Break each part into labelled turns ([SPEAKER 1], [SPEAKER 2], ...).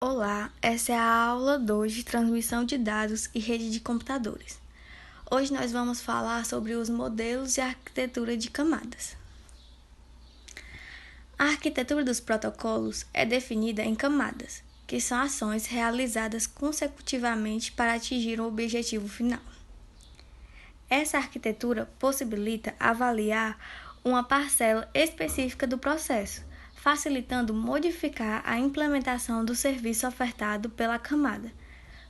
[SPEAKER 1] Olá, essa é a aula 2 de transmissão de dados e rede de computadores. Hoje nós vamos falar sobre os modelos e arquitetura de camadas. A arquitetura dos protocolos é definida em camadas, que são ações realizadas consecutivamente para atingir um objetivo final. Essa arquitetura possibilita avaliar uma parcela específica do processo, facilitando modificar a implementação do serviço ofertado pela camada,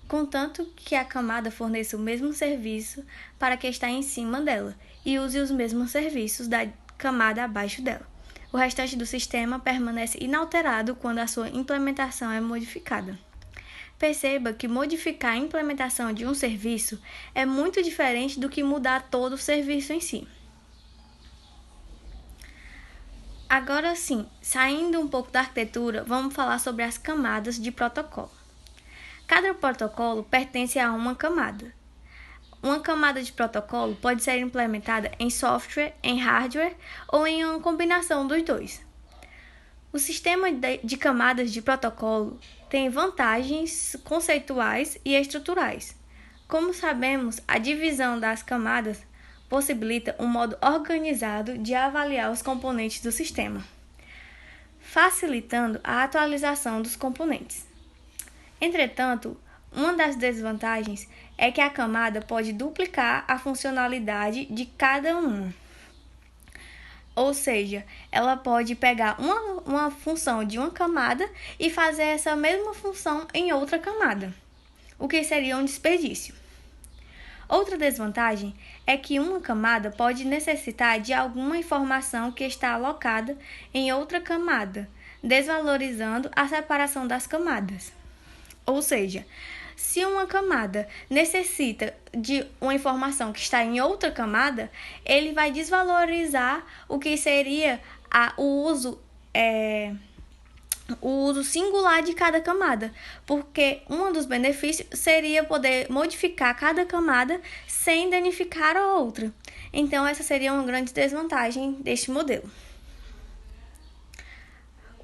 [SPEAKER 1] contanto que a camada forneça o mesmo serviço para quem está em cima dela e use os mesmos serviços da camada abaixo dela. O restante do sistema permanece inalterado quando a sua implementação é modificada. Perceba que modificar a implementação de um serviço é muito diferente do que mudar todo o serviço em si. Agora sim, saindo um pouco da arquitetura, vamos falar sobre as camadas de protocolo. Cada protocolo pertence a uma camada. Uma camada de protocolo pode ser implementada em software, em hardware ou em uma combinação dos dois. O sistema de camadas de protocolo tem vantagens conceituais e estruturais. Como sabemos, a divisão das camadas possibilita um modo organizado de avaliar os componentes do sistema, facilitando a atualização dos componentes. Entretanto, uma das desvantagens é que a camada pode duplicar a funcionalidade de cada uma. Ou seja, ela pode pegar uma função de uma camada e fazer essa mesma função em outra camada, o que seria um desperdício. Outra desvantagem é que uma camada pode necessitar de alguma informação que está alocada em outra camada, desvalorizando a separação das camadas. Ou seja, se uma camada necessita de uma informação que está em outra camada, ele vai desvalorizar o que seria o uso singular de cada camada, porque um dos benefícios seria poder modificar cada camada sem danificar a outra. Então, essa seria uma grande desvantagem deste modelo.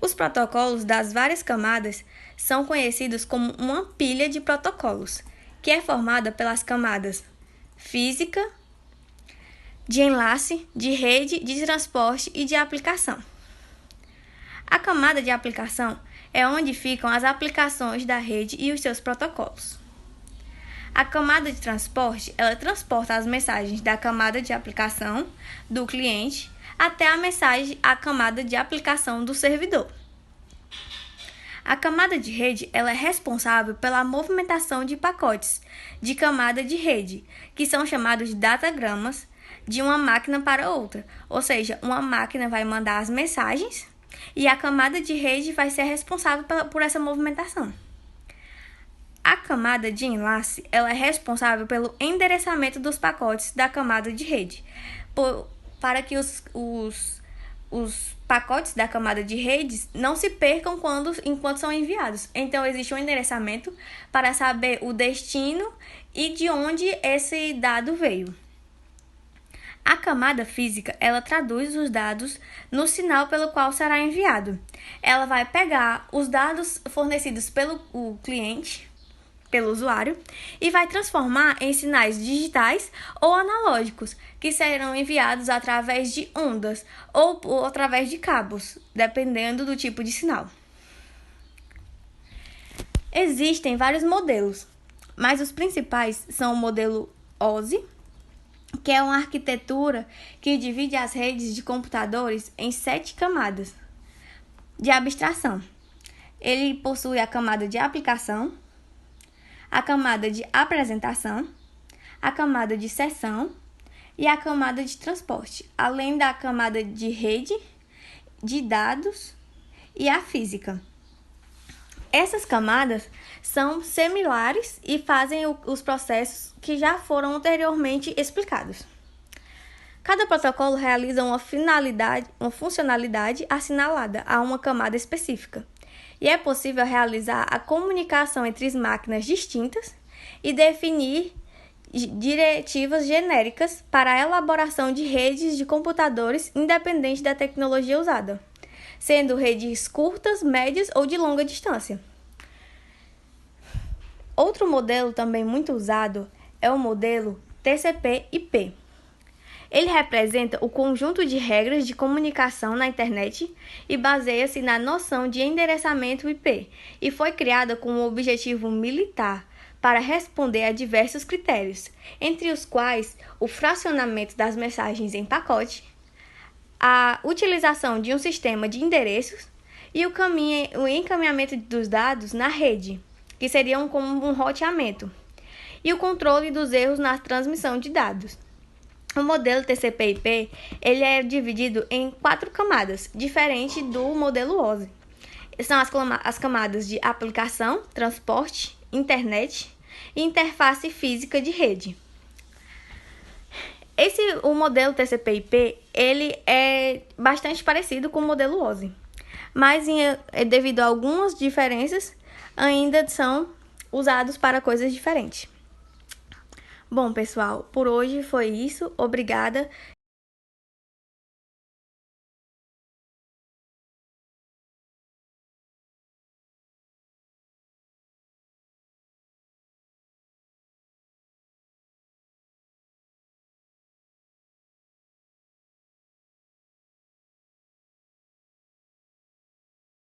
[SPEAKER 1] Os protocolos das várias camadas são conhecidos como uma pilha de protocolos, que é formada pelas camadas física, de enlace, de rede, de transporte e de aplicação. A camada de aplicação é onde ficam as aplicações da rede e os seus protocolos. A camada de transporte, ela transporta as mensagens da camada de aplicação do cliente até a camada de aplicação do servidor. A camada de rede, ela é responsável pela movimentação de pacotes de camada de rede, que são chamados de datagramas, de uma máquina para outra. Ou seja, uma máquina vai mandar as mensagens e a camada de rede vai ser responsável por essa movimentação. A camada de enlace, ela é responsável pelo endereçamento dos pacotes da camada de rede, para que os pacotes da camada de redes não se percam enquanto são enviados. Então, existe um endereçamento para saber o destino e de onde esse dado veio. A camada física, ela traduz os dados no sinal pelo qual será enviado. Ela vai pegar os dados fornecidos pelo cliente, pelo usuário, e vai transformar em sinais digitais ou analógicos, que serão enviados através de ondas ou através de cabos, dependendo do tipo de sinal. Existem vários modelos, mas os principais são o modelo OSI, que é uma arquitetura que divide as redes de computadores em 7 camadas de abstração. Ele possui a camada de aplicação, a camada de apresentação, a camada de sessão e a camada de transporte, além da camada de rede, de dados e a física. Essas camadas são similares e fazem os processos que já foram anteriormente explicados. Cada protocolo realiza uma funcionalidade assinalada a uma camada específica, e é possível realizar a comunicação entre as máquinas distintas e definir diretivas genéricas para a elaboração de redes de computadores independente da tecnologia usada, sendo redes curtas, médias ou de longa distância. Outro modelo também muito usado é o modelo TCP/IP. Ele representa o conjunto de regras de comunicação na internet e baseia-se na noção de endereçamento IP e foi criada com um objetivo militar para responder a diversos critérios, entre os quais o fracionamento das mensagens em pacote, a utilização de um sistema de endereços e o encaminhamento dos dados na rede, que seriam como um roteamento, e o controle dos erros na transmissão de dados. O modelo TCP/IP ele é dividido em 4 camadas, diferente do modelo OSI. São as camadas de aplicação, transporte, internet e interface física de rede. O modelo TCP/IP ele é bastante parecido com o modelo OSI, mas devido a algumas diferenças, ainda são usados para coisas diferentes. Bom, pessoal, por hoje foi isso. Obrigada